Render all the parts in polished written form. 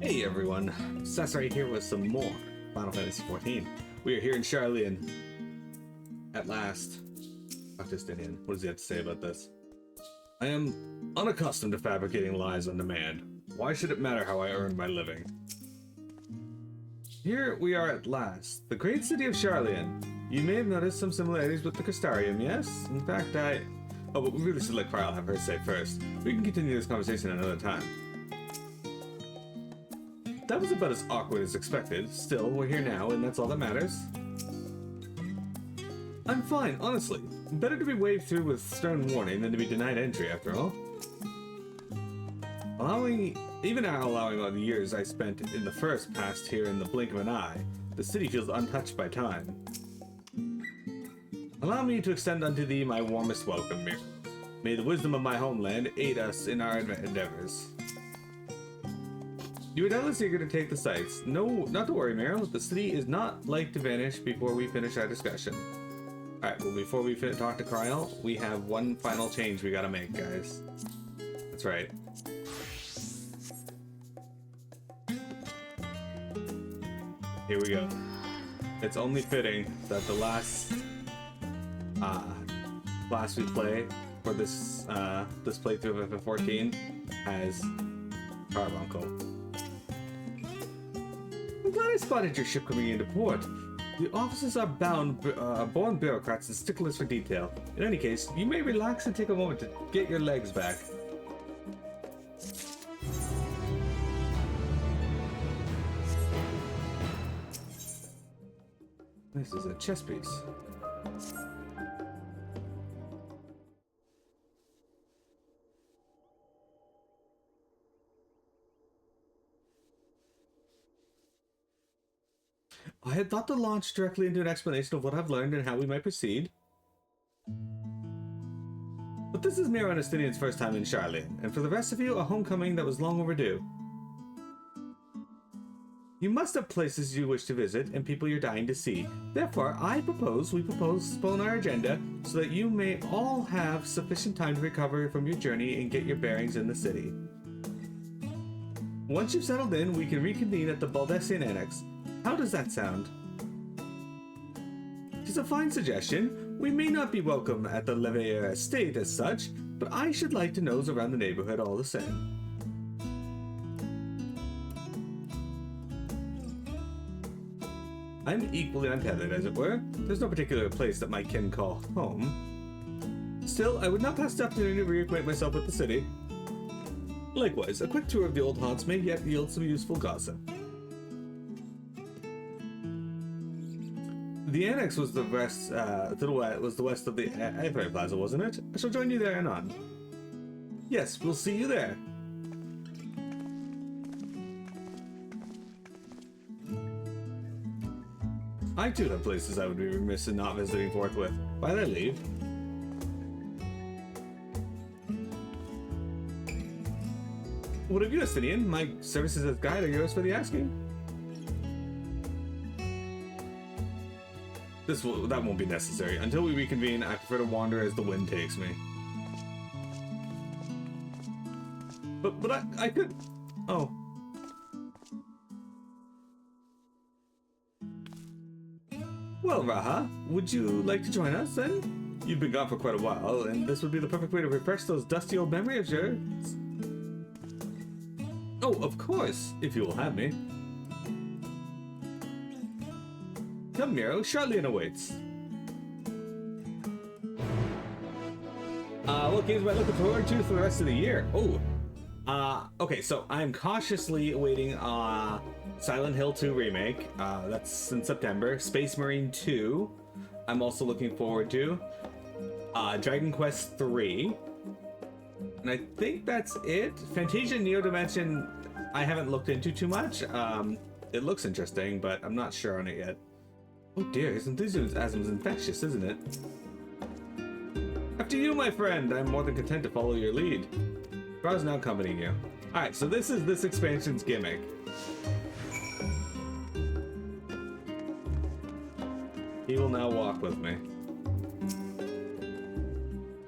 Hey everyone, Sasori here with some more Final Fantasy XIV. We are here in Sharlayan. At last. Justinian, what does he have to say about this? I am unaccustomed to fabricating lies on demand. Why should it matter how I earn my living? Here we are at last, the great city of Sharlayan. You may have noticed some similarities with the Crystarium, yes? In fact, Oh, but we really should let Krile have her say first. We can continue this conversation another time. That was about as awkward as expected. Still, we're here now, and that's all that matters. I'm fine, honestly. Better to be waved through with stern warning than to be denied entry, after all. Even allowing all the years I spent in the first past here in the blink of an eye, the city feels untouched by time. Allow me to extend unto thee my warmest welcome, Mir. May the wisdom of my homeland aid us in our endeavors. You are doubtless eager to take the sights. No, not to worry, Meryl. The city is not like to vanish before we finish our discussion. Alright, well, before we talk to Krile, we have one final change we gotta make, guys. That's right. Here we go. It's only fitting that the last class we play for this this playthrough of FF14 has Carbuncle. I'm glad I spotted your ship coming into port. The officers are born bureaucrats and sticklers for detail. In any case, you may relax and take a moment to get your legs back. This is a chess piece. I had thought to launch directly into an explanation of what I've learned and how we might proceed. But this is Mir Justinian's first time in Sharlayan, and for the rest of you, a homecoming that was long overdue. You must have places you wish to visit and people you're dying to see. Therefore, we postpone our agenda so that you may all have sufficient time to recover from your journey and get your bearings in the city. Once you've settled in, we can reconvene at the Baldessian Annex. How does that sound? It's a fine suggestion. We may not be welcome at the Leveilleur estate as such, but I should like to nose around the neighborhood all the same. I'm equally untethered, as it were. There's no particular place that my kin call home. Still, I would not pass the opportunity to reacquaint myself with the city. Likewise, a quick tour of the old haunts may yet yield some useful gossip. The annex was the west, was the west of the Aviary Plaza, wasn't it? I shall join you there anon. Yes, we'll see you there. I too have places I would be remiss in not visiting forthwith. Why'd I leave? What of you, Justinian? My services as guide are yours for the asking. That won't be necessary. Until we reconvene, I prefer to wander as the wind takes me. But I could... Oh. Well, Raha, would you like to join us, then? You've been gone for quite a while, and this would be the perfect way to refresh those dusty old memories of yours. Oh, of course, if you will have me. Come, Miro, Sharlayan awaits. What games am I looking forward to for the rest of the year? Oh, okay, so I'm cautiously awaiting Silent Hill 2 Remake. That's in September. Space Marine 2. I'm also looking forward to. Dragon Quest 3. And I think that's it. Fantasia Neo Dimension, I haven't looked into too much. It looks interesting, but I'm not sure on it yet. Oh dear, his enthusiasm is infectious, isn't it? After you, my friend. I'm more than content to follow your lead. Ra's now accompanying you. Alright, so this is this expansion's gimmick. He will now walk with me.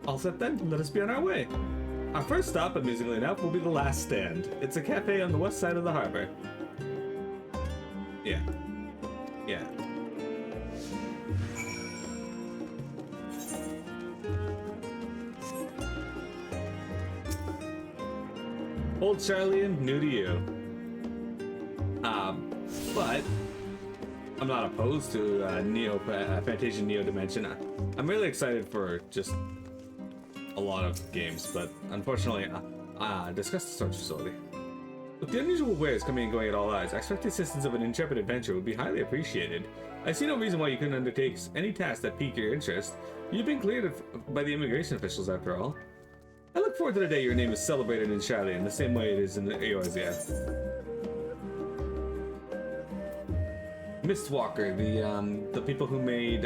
All set then, let us be on our way. Our first stop, amusingly enough, will be the Last Stand. It's a cafe on the west side of the harbor. Yeah. Yeah. Old Sharlayan, new to you. But I'm not opposed to Fantasia Neo Dimension. I'm really excited for just a lot of games, but unfortunately, discuss the storage facility. With the unusual wares coming and going at all hours, I expect the assistance of an intrepid adventurer would be highly appreciated. I see no reason why you couldn't undertake any task that pique your interest. You've been cleared by the immigration officials, after all. I look forward to the day your name is celebrated in Sharlayan, the same way it is in Eorzea. Mistwalker, the people who made,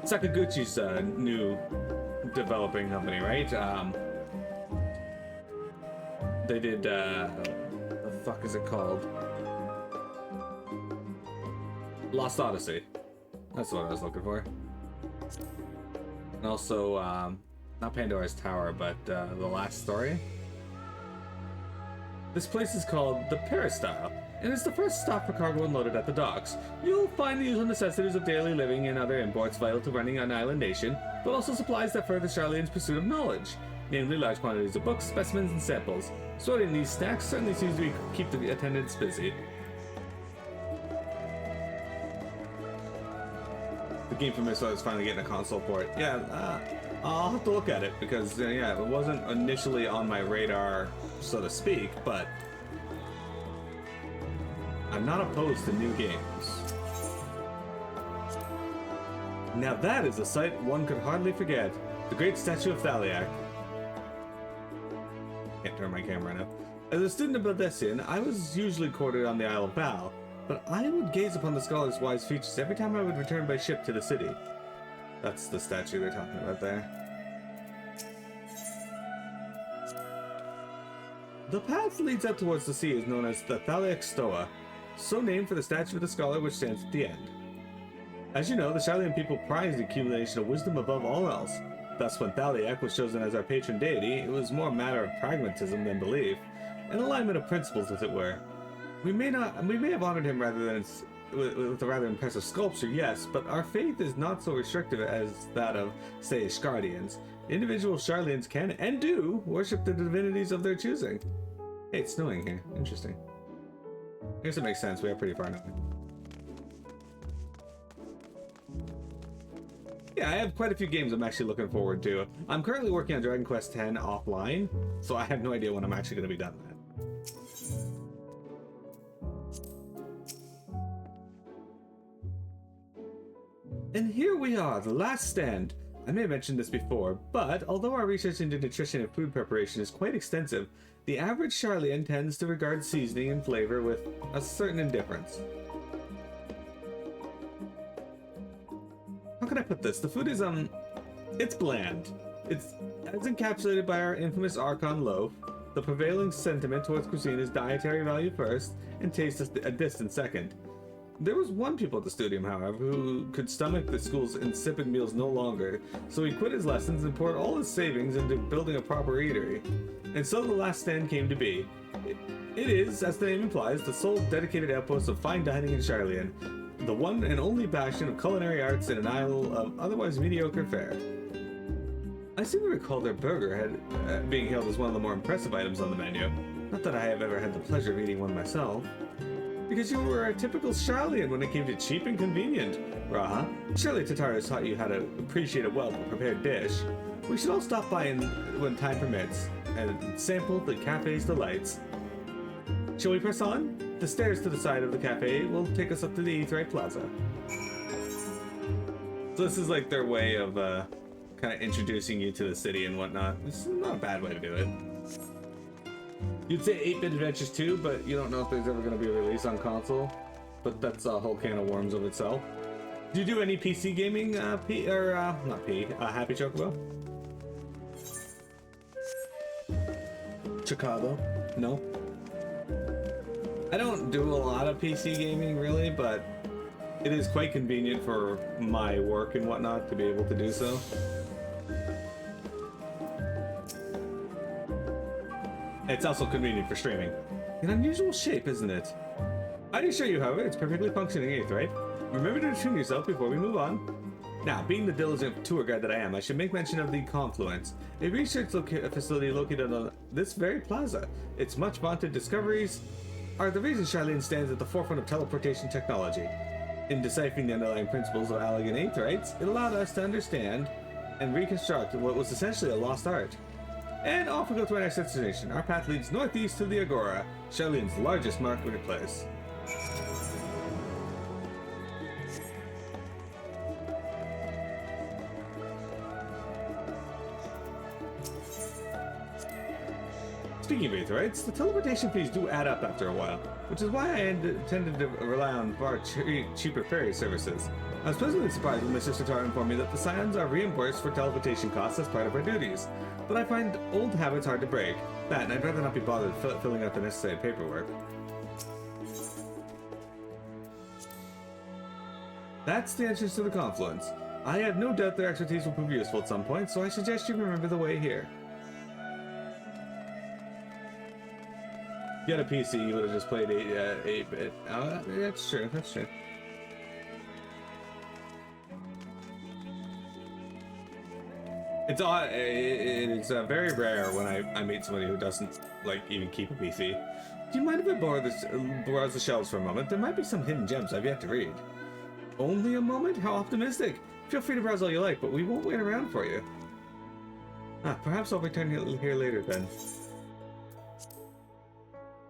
Sakaguchi's new developing company, right? They did, what the fuck is it called? Lost Odyssey. That's what I was looking for. And also, not Pandora's Tower, but The Last Story. This place is called the Peristyle, and it's the first stop for cargo unloaded at the docks. You'll find the usual necessities of daily living and other imports vital to running an island nation, but also supplies that further Sharlayan's pursuit of knowledge, namely large quantities of books, specimens, and samples. Sorting these stacks certainly seems to keep the attendants busy. The game for Missile is finally getting a console port. Yeah, I'll have to look at it because, yeah, it wasn't initially on my radar, so to speak, but I'm not opposed to new games. Now that is a sight one could hardly forget. The great statue of Thaliak. Can't turn my camera now. As a student of Baldessian, I was usually quartered on the Isle of Val, but I would gaze upon the scholar's wise features every time I would return by ship to the city. That's the statue they're talking about there. The path leads up towards the sea is known as the Thaliak Stoa, so named for the statue of the scholar which stands at the end. As you know, the Sharlayan people prize the accumulation of wisdom above all else. Thus, when Thaliak was chosen as our patron deity, it was more a matter of pragmatism than belief, an alignment of principles, as it were. We may have honored him rather than with a rather impressive sculpture, yes, but our faith is not so restrictive as that of, say, Ishgardians. Individual Sharlayans can, and do, worship the divinities of their choosing. Hey, it's snowing here. Interesting. I guess it makes sense. We are pretty far north. Yeah, I have quite a few games I'm actually looking forward to. I'm currently working on Dragon Quest X offline, so I have no idea when I'm actually going to be done with it. And here we are, the last stand. I may have mentioned this before, but although our research into nutrition and food preparation is quite extensive, the average Sharlayan tends to regard seasoning and flavor with a certain indifference. How can I put this? The food is, it's bland. It's as encapsulated by our infamous Archon loaf. The prevailing sentiment towards cuisine is dietary value first, and taste a distant second. There was one pupil at the studium, however, who could stomach the school's insipid meals no longer, so he quit his lessons and poured all his savings into building a proper eatery. And so the last stand came to be. It is, as the name implies, the sole dedicated outpost of fine dining in Sharlayan, the one and only bastion of culinary arts in an isle of otherwise mediocre fare. I seem to recall their burger had being hailed as one of the more impressive items on the menu. Not that I have ever had the pleasure of eating one myself. Because you were a typical Sharlayan when it came to cheap and convenient, Raha. Surely Tatar has taught you how to appreciate a well-prepared dish. We should all stop by when time permits, and sample the cafe's delights. Shall we press on? The stairs to the side of the cafe will take us up to the Eathrite Plaza. So this is like their way of kind of introducing you to the city and whatnot. It's not a bad way to do it. You'd say 8-bit Adventures 2, but you don't know if there's ever going to be a release on console. But that's a whole can of worms of itself. Do you do any PC gaming, Happy Chocobo? Chicago? No? I don't do a lot of PC gaming, really, but it is quite convenient for my work and whatnot to be able to do so. It's also convenient for streaming. An unusual shape, isn't it? I assure you, however, it's perfectly functioning Aetheryte. Remember to tune yourself before we move on. Now, being the diligent tour guide that I am, I should make mention of the Confluence, a research facility located on this very plaza. Its much vaunted discoveries are the reason Sharlayan stands at the forefront of teleportation technology. In deciphering the underlying principles of Allegan Aetherites, it allowed us to understand and reconstruct what was essentially a lost art. And off we go to our next destination. Our path leads northeast to the Agora, Sharlayan's largest marketplace. Speaking of Aetherites, the teleportation fees do add up after a while, which is why I tended to rely on far cheaper ferry services. I was pleasantly surprised when my sister Tara informed me that the Scions are reimbursed for teleportation costs as part of our duties, but I find old habits hard to break. That, and I'd rather not be bothered filling out the necessary paperwork. That's the entrance to the Confluence. I have no doubt their expertise will prove useful at some point, so I suggest you remember the way here. If you had a PC, you would have just played 8-bit. That's true, that's true. It's odd. It's very rare when I meet somebody who doesn't like even keep a PC. Do you mind if I borrows the shelves for a moment? There might be some hidden gems I've yet to read. Only a moment? How optimistic! Feel free to browse all you like, but we won't wait around for you. Perhaps I'll return here later then.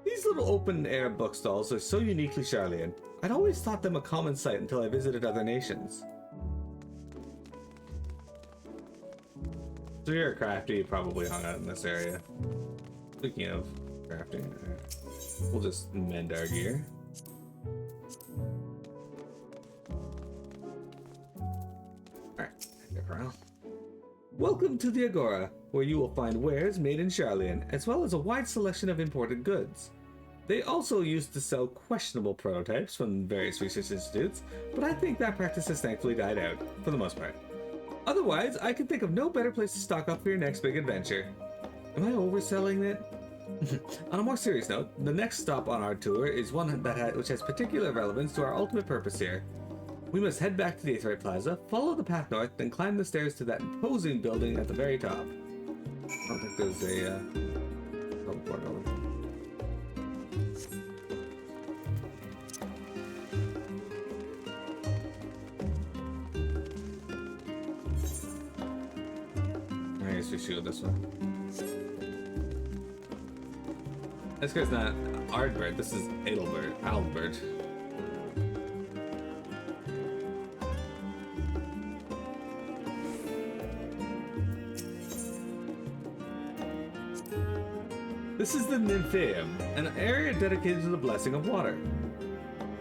These little open-air bookstalls are so uniquely Sharlayan. I'd always thought them a common sight until I visited other nations. So you're a crafty, you probably hung out in this area. Speaking of crafting, we'll just mend our gear. Alright, around. Welcome to the Agora, where you will find wares made in Sharlayan, as well as a wide selection of imported goods. They also used to sell questionable prototypes from various research institutes, but I think that practice has thankfully died out, for the most part. Otherwise, I can think of no better place to stock up for your next big adventure. Am I overselling it? On a more serious note, the next stop on our tour is one which has particular relevance to our ultimate purpose here. We must head back to the Aetherite Plaza, follow the path north, then climb the stairs to that imposing building at the very top. I don't think there's a teleport over. I guess we should go this way. This guy's not Ardbert, this is Albert. This is the Nymphaeum, an area dedicated to the blessing of water.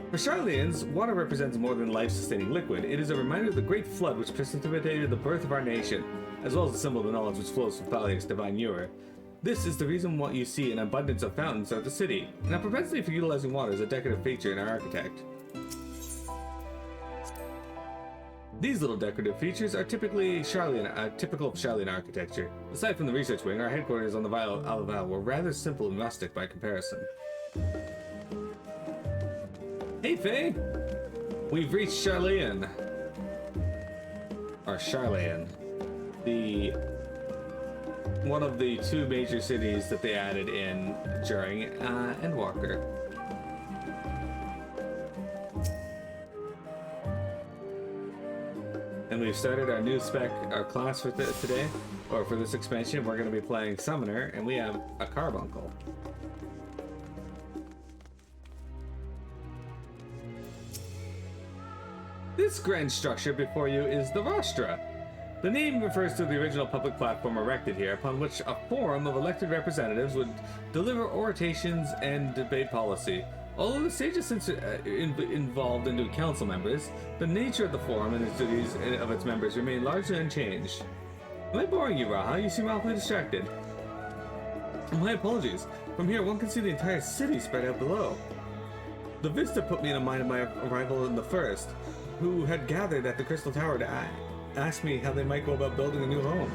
For Sharlayans, water represents more than life-sustaining liquid. It is a reminder of the great flood which precipitated the birth of our nation, as well as a symbol of the knowledge which flows from Thalia's divine Ewer. This is the reason why you see an abundance of fountains throughout the city, and a propensity for utilizing water is a decorative feature in our architect. These little decorative features are typical of Sharlayan architecture. Aside from the research wing, our headquarters on the Isle of Val were rather simple and rustic by comparison. Hey, Faye! We've reached Sharlayan. Or Sharlayan. One of the two major cities that they added in during Endwalker. And we've started our new our class for today, or for this expansion. We're going to be playing Summoner, and we have a Carbuncle. This grand structure before you is the Rostra. The name refers to the original public platform erected here, upon which a forum of elected representatives would deliver orations and debate policy. Although the stage is since involved into council members, the nature of the forum and its duties of its members remain largely unchanged. Am I boring you, Raha? You seem awfully distracted. My apologies. From here, one can see the entire city spread out below. The vista put me in mind of my arrival in the First, who had gathered at the Crystal Tower to ask me how they might go about building a new home.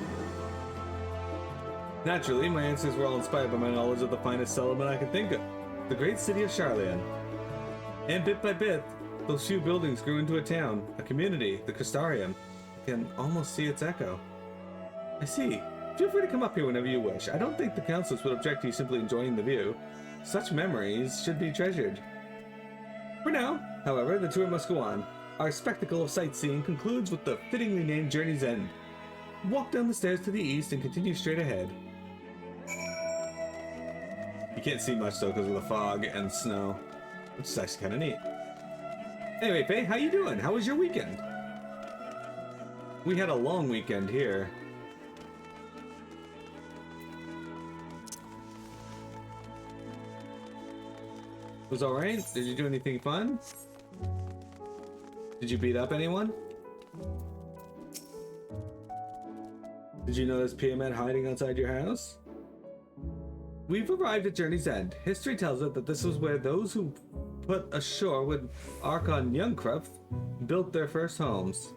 Naturally, my answers were all inspired by my knowledge of the finest settlement I could think of, the great city of Sharlayan. And bit by bit, those few buildings grew into a town, a community, the Crystarium. I can almost see its echo. I see. Feel free to come up here whenever you wish. I don't think the councilors would object to you simply enjoying the view. Such memories should be treasured. For now, however, the tour must go on. Our spectacle of sightseeing concludes with the fittingly named Journey's End. Walk down the stairs to the east and continue straight ahead. You can't see much though because of the fog and snow, which is actually kind of neat. Anyway, Faye, how you doing? How was your weekend? We had a long weekend here. It was alright? Did you do anything fun? Did you beat up anyone? Did you notice Piamet hiding outside your house? We've arrived at Journey's End. History tells us that this was where those who put ashore with Archon Youngcruff built their first homes.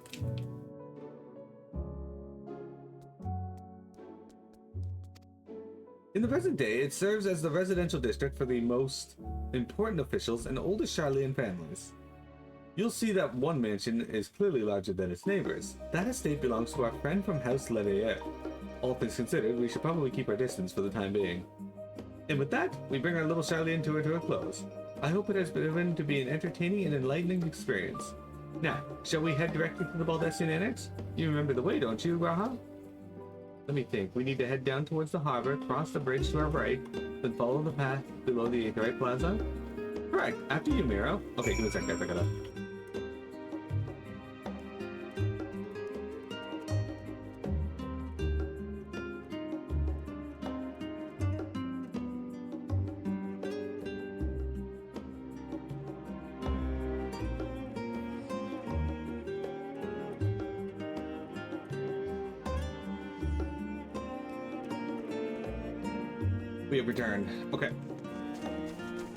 In the present day, it serves as the residential district for the most important officials and oldest Sharlayan families. You'll see that one mansion is clearly larger than its neighbors. That estate belongs to our friend from House Leveilleur. All things considered, we should probably keep our distance for the time being. And with that, we bring our little Sharlayan tour to a close. I hope it has proven to be an entertaining and enlightening experience. Now, shall we head directly to the Baldesion Annex? You remember the way, don't you, Raha? Let me think. We need to head down towards the harbor, cross the bridge to our right, then follow the path below the XIV Plaza? Correct. After you, Miro. Okay, give me a sec, guys. I gotta... We have returned. Okay.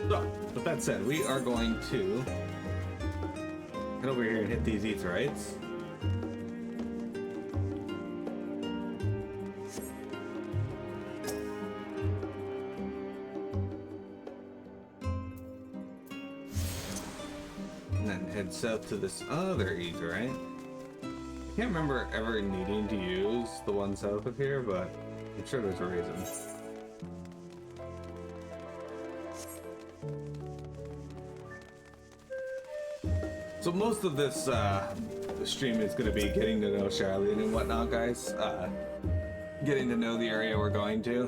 So, with that said, we are going to head over here and hit these Aetherites. And then head south to this other Aetherite. I can't remember ever needing to use the one south of here, but I'm sure there's a reason. So most of this stream is going to be getting to know Sharlayan and whatnot, guys. Getting to know the area we're going to.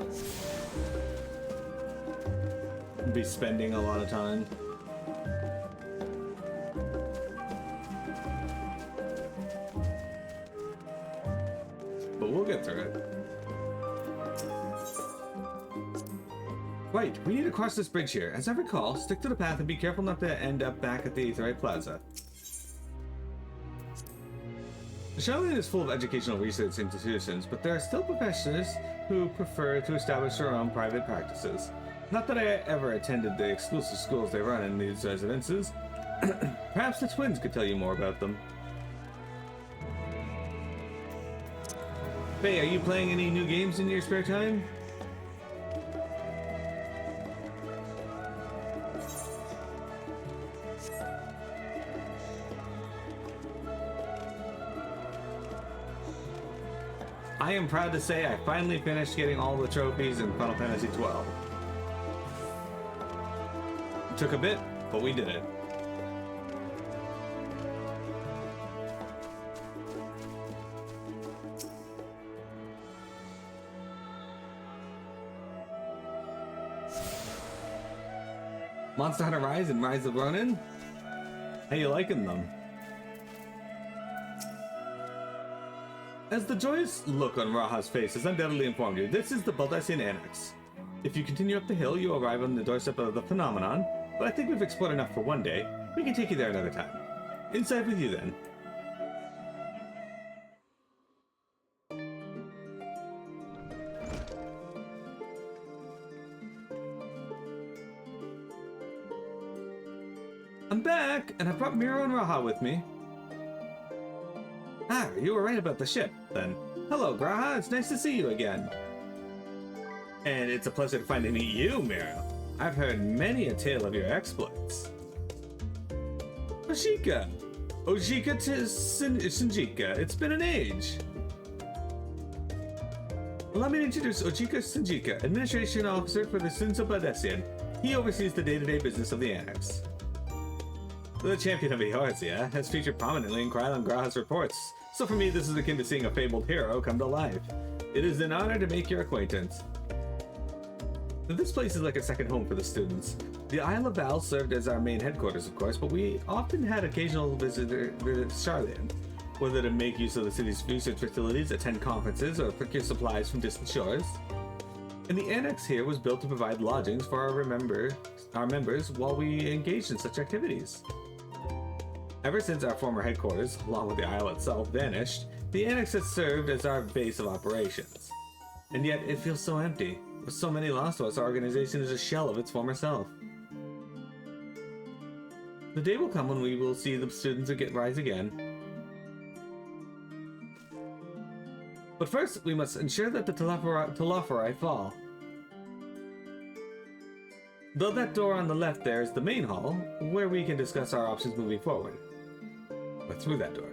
Be spending a lot of time. But we'll get through it. Right, we need to cross this bridge here. As I recall, stick to the path and be careful not to end up back at the XIV Plaza. Sharlayan is full of educational research institutions, but there are still professors who prefer to establish their own private practices. Not that I ever attended the exclusive schools they run in these residences. Perhaps the twins could tell you more about them. Faye, are you playing any new games in your spare time? I am proud to say I finally finished getting all the trophies in Final Fantasy XII. It took a bit, but we did it. Monster Hunter Rise and Rise of Ronin? How you liking them? As the joyous look on Raha's face has undoubtedly informed you, this is the Baldesion Annex. If you continue up the hill, you arrive on the doorstep of the Phenomenon, but I think we've explored enough for one day. We can take you there another time. Inside with you then. I'm back, and I brought Miro and Raha with me. Ah, you were right about the ship, then. Hello, Graha, it's nice to see you again. And it's a pleasure to finally meet you, Mira. I've heard many a tale of your exploits. Oshika! Oshika to Shinjika. It's been an age. Allow me to introduce Ojika Shinjika, Administration Officer for the Sunso Badesian. He oversees the day-to-day business of the Annex. The champion of Eorzea has featured prominently in Krile and Graha's reports, so for me this is akin to seeing a fabled hero come to life. It is an honor to make your acquaintance. This place is like a second home for the students. The Isle of Val served as our main headquarters, of course, but we often had occasional visitors Sharlayan, whether to make use of the city's research facilities, attend conferences, or procure supplies from distant shores. And the annex here was built to provide lodgings for our members while we engaged in such activities. Ever since our former headquarters, along with the isle itself, vanished, the annex has served as our base of operations. And yet, it feels so empty. With so many lost to us, our organization is a shell of its former self. The day will come when we will see the students rise again. But first, we must ensure that the Telophori fall. Though that door on the left there is the main hall, where we can discuss our options moving forward. But through that door.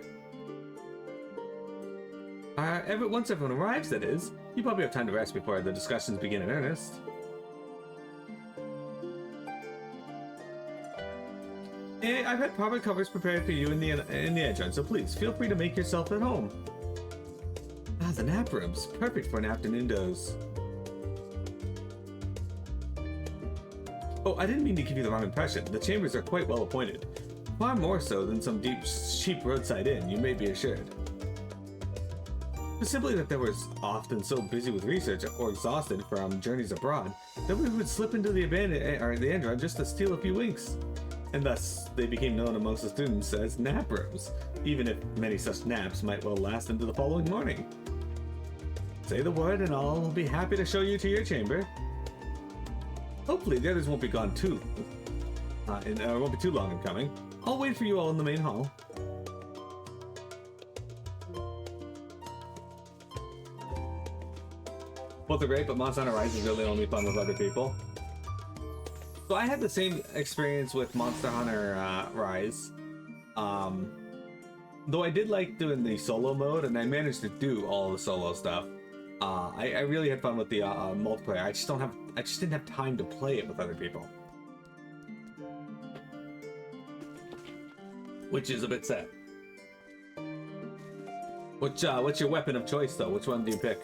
Once everyone arrives, that is, you probably have time to rest before the discussions begin in earnest. I've had proper covers prepared for you in the entrance, so please feel free to make yourself at home. Ah, the nap rooms, perfect for an afternoon doze. Oh, I didn't mean to give you the wrong impression. The chambers are quite well appointed. Far more so than some cheap roadside inn, you may be assured. It's simply that they were often so busy with research or exhausted from journeys abroad that we would slip into the andron just to steal a few winks. And thus, they became known amongst the students as nap rooms, even if many such naps might well last into the following morning. Say the word and I'll be happy to show you to your chamber. Hopefully the others won't be gone won't be too long in coming. I'll wait for you all in the main hall. Both are great, but Monster Hunter Rise is really only fun with other people. So I had the same experience with Monster Hunter Rise. Though I did like doing the solo mode, and I managed to do all the solo stuff. I really had fun with the multiplayer. I just didn't have time to play it with other people, which is a bit sad. What's your weapon of choice, though? Which one do you pick?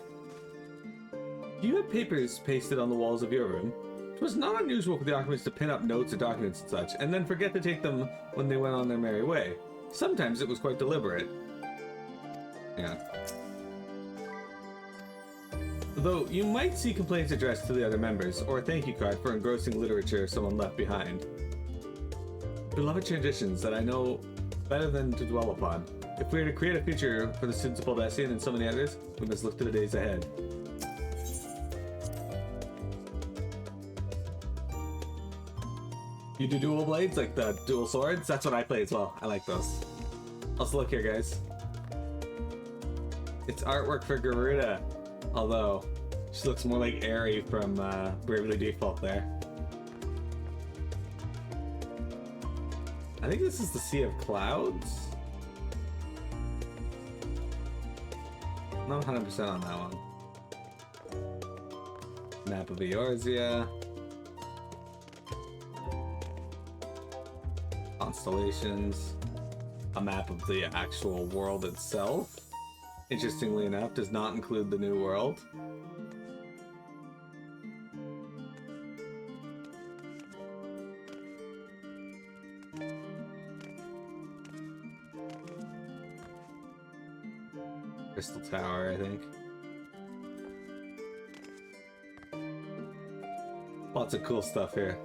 Do you have papers pasted on the walls of your room? It was not unusual for the occupants to pin up notes or documents and such, and then forget to take them when they went on their merry way. Sometimes it was quite deliberate. Yeah. Though you might see complaints addressed to the other members, or a thank you card for engrossing literature someone left behind. Beloved traditions that I know better than to dwell upon. If we are to create a future for the students of Baldessian and so many others, we must look to the days ahead. You do dual blades, like the dual swords? That's what I play as well. I like those. Also, look here, guys. It's artwork for Garuda, although she looks more like Aerie from Bravely Default there. I think this is the Sea of Clouds. Not 100% on that one. Map of Eorzea. Constellations. A map of the actual world itself. Interestingly enough, does not include the New World. Crystal Tower, I think. Lots of cool stuff here.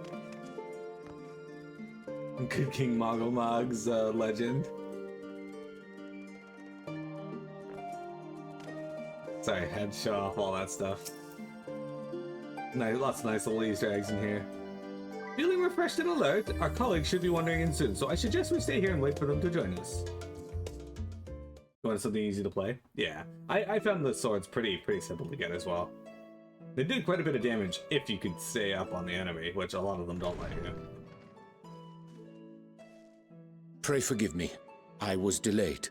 Good King Mog's legend. Sorry, I had to show off all that stuff. Nice, lots of nice little Easter eggs in here. Feeling refreshed and alert, our colleagues should be wandering in soon, so I suggest we stay here and wait for them to join us. You want something easy to play? Yeah, I found the swords pretty simple to get as well. They did quite a bit of damage if you could stay up on the enemy, which a lot of them don't let you. Pray forgive me. I was delayed.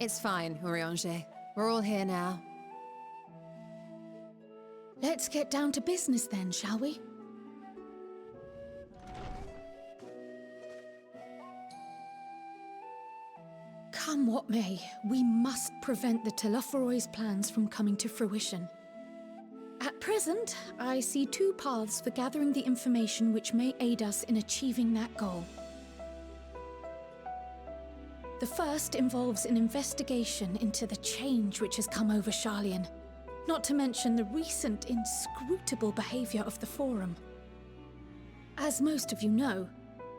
It's fine, Urianger. We're all here now. Let's get down to business then, shall we? Come what may, we must prevent the Telophoroi's plans from coming to fruition. At present, I see two paths for gathering the information which may aid us in achieving that goal. The first involves an investigation into the change which has come over Sharlayan, not to mention the recent inscrutable behavior of the Forum. As most of you know,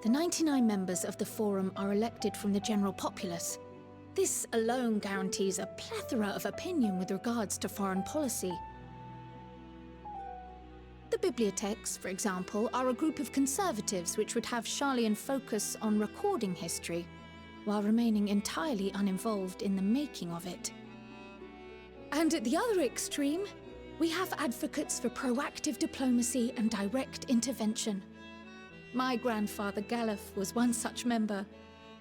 the 99 members of the Forum are elected from the general populace. This alone guarantees a plethora of opinion with regards to foreign policy. The bibliotheques, for example, are a group of conservatives which would have Sharlayan focus on recording history, while remaining entirely uninvolved in the making of it. And at the other extreme, we have advocates for proactive diplomacy and direct intervention. My grandfather Galef was one such member,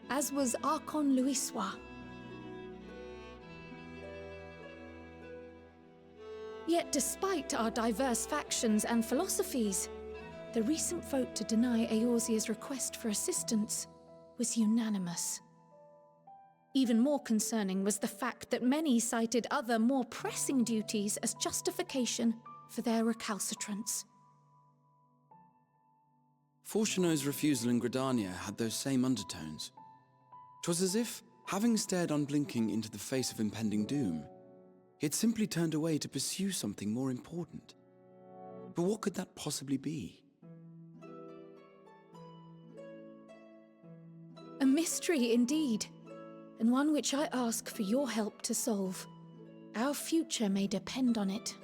as was Archon Louisois. Yet despite our diverse factions and philosophies, the recent vote to deny Eorzea's request for assistance was unanimous. Even more concerning was the fact that many cited other, more pressing duties as justification for their recalcitrance. Fortuno's refusal in Gridania had those same undertones. 'Twas as if, having stared unblinking into the face of impending doom, he had simply turned away to pursue something more important. But what could that possibly be? A mystery indeed, and one which I ask for your help to solve. Our future may depend on it.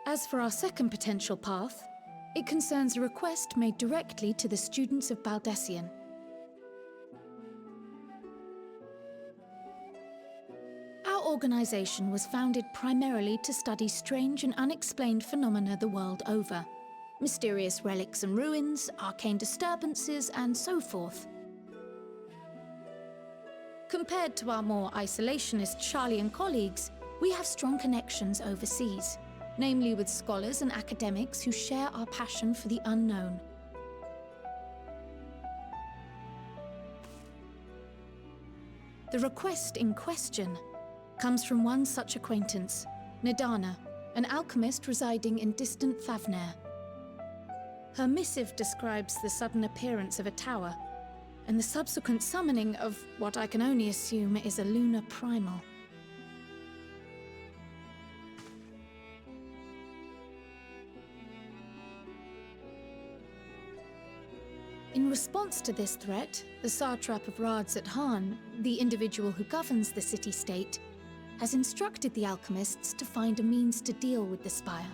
As for our second potential path, it concerns a request made directly to the students of Baldessian. Our organization was founded primarily to study strange and unexplained phenomena the world over. Mysterious relics and ruins, arcane disturbances, and so forth. Compared to our more isolationist Sharlayan colleagues, we have strong connections overseas, namely with scholars and academics who share our passion for the unknown. The request in question comes from one such acquaintance, Nadana, an alchemist residing in distant Thavner. Her missive describes the sudden appearance of a tower, and the subsequent summoning of what I can only assume is a lunar primal. In response to this threat, the satrap of Radzat-Han, the individual who governs the city-state, has instructed the alchemists to find a means to deal with the spire.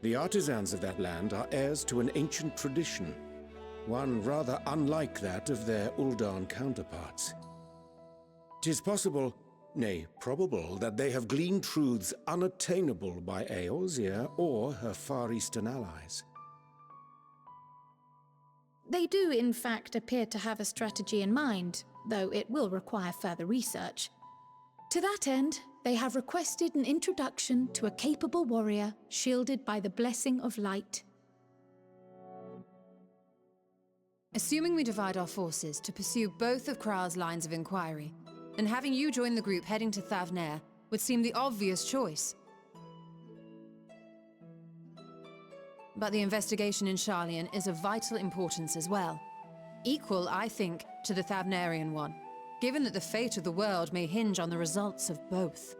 The artisans of that land are heirs to an ancient tradition, one rather unlike that of their Uldan counterparts. 'Tis possible, nay, probable, that they have gleaned truths unattainable by Eorzea or her Far Eastern allies. They do, in fact, appear to have a strategy in mind, though it will require further research. To that end, they have requested an introduction to a capable warrior shielded by the blessing of light. Assuming we divide our forces to pursue both of Kral's lines of inquiry, then having you join the group heading to Thavner would seem the obvious choice. But the investigation in Sharlayan is of vital importance as well. Equal, I think, to the Thavnerian one, given that the fate of the world may hinge on the results of both.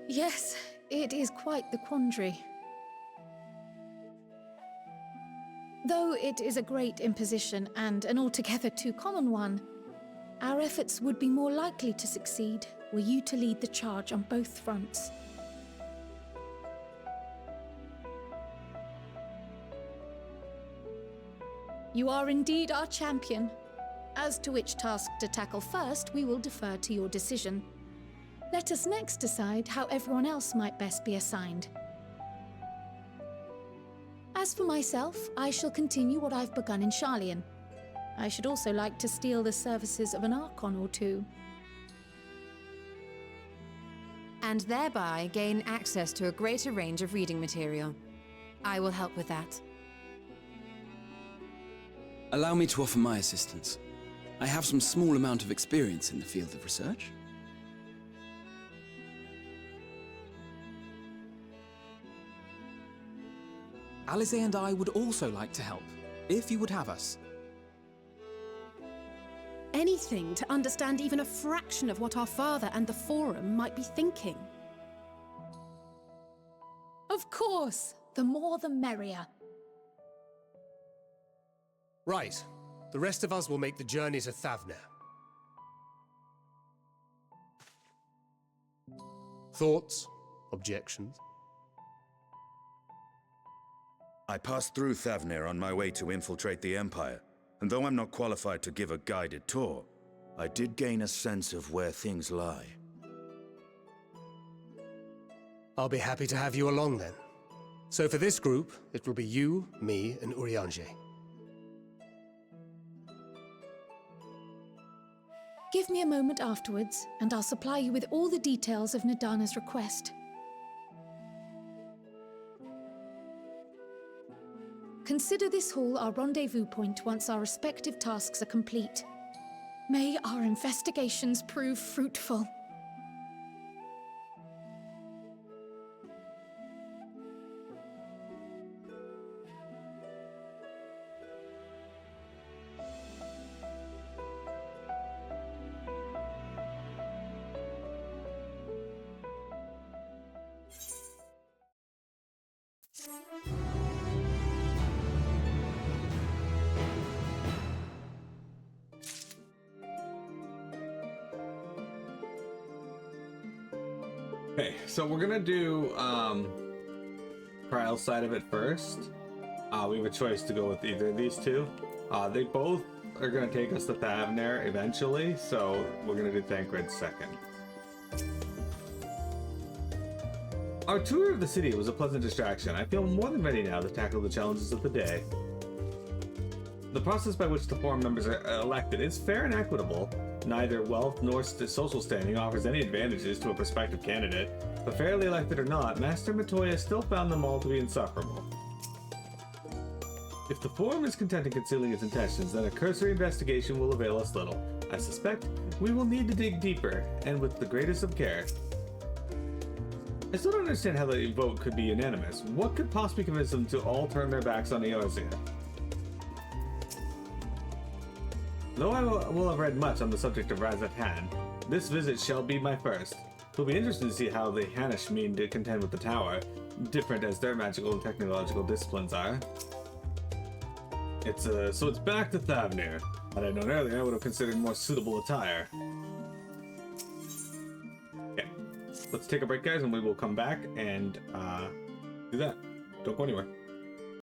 Yes, it is quite the quandary. Though it is a great imposition and an altogether too common one, our efforts would be more likely to succeed were you to lead the charge on both fronts. You are indeed our champion. As to which task to tackle first, we will defer to your decision. Let us next decide how everyone else might best be assigned. As for myself, I shall continue what I've begun in Sharlayan. I should also like to steal the services of an Archon or two. And thereby gain access to a greater range of reading material. I will help with that. Allow me to offer my assistance. I have some small amount of experience in the field of research. Alize and I would also like to help, if you would have us. Anything to understand even a fraction of what our father and the Forum might be thinking. Of course, the more the merrier. Right. The rest of us will make the journey to Thavner. Thoughts? Objections? I passed through Thavner on my way to infiltrate the Empire, and though I'm not qualified to give a guided tour, I did gain a sense of where things lie. I'll be happy to have you along then. So for this group, it will be you, me, and Urianger. Give me a moment afterwards, and I'll supply you with all the details of Nadana's request. Consider this hall our rendezvous point once our respective tasks are complete. May our investigations prove fruitful. Okay, so we're gonna do Krile side of it first. We have a choice to go with either of these two. They both are gonna take us to Thavner eventually, so we're gonna do Thancred second. Our tour of the city was a pleasant distraction. I feel more than ready now to tackle the challenges of the day. The process by which the Forum members are elected is fair and equitable. Neither wealth nor social standing offers any advantages to a prospective candidate, but fairly elected or not, Master Matoya still found them all to be insufferable. If the Forum is content in concealing its intentions, then a cursory investigation will avail us little. I suspect we will need to dig deeper, and with the greatest of care. I still don't understand how the vote could be unanimous. What could possibly convince them to all turn their backs on Eorzea? Though I will have read much on the subject of Raz-at-Han, this visit shall be my first. It will be interesting to see how the Hanish mean to contend with the tower, different as their magical and technological disciplines are. So it's back to Thavner. Had I known earlier, I would have considered more suitable attire. Okay, let's take a break, guys, and we will come back and do that. Don't go anywhere.